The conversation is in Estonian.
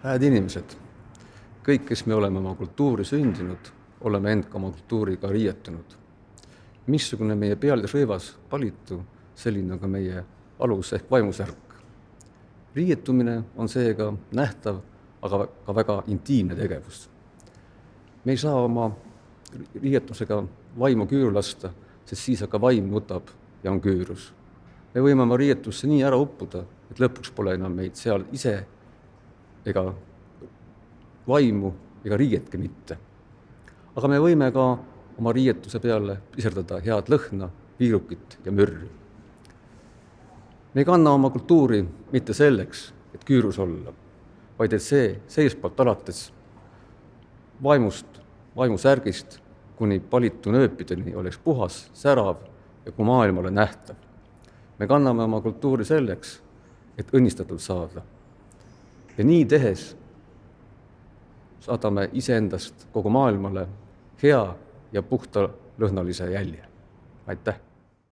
Hääd inimesed, kõik, kes me oleme oma kultuuri sündinud, oleme end ka oma kultuuriga riietunud. Missugune meie pealdesrõivas palitu, selline on ka meie alus ehk vaimusärk. Riietumine on seega nähtav, aga ka väga intiimne tegevus. Me ei saa oma riietusega vaimu küüru lasta, sest siis aga vaim nutab ja on küürus. Me võime oma riietusse nii ära uppuda, et lõpuks pole enam meid seal ise ega vaimu ega riietke mitte. Aga me võime ka oma riietuse peale piserdada head lõhna, viirukit ja mürri. Me ei kanna oma kultuuri mitte selleks, et küürus olla, vaid et see seestpoolt alates vaimust, vaimusärgist kuni palitu nööpideni oleks puhas, särav ja kui maailmale nähtav. Me kanname oma kultuuri selleks, et õnnistatud saada. Ja nii tehes saadame iseendast kogu maailmale hea ja puhta lõhnalise jälje. Aitäh!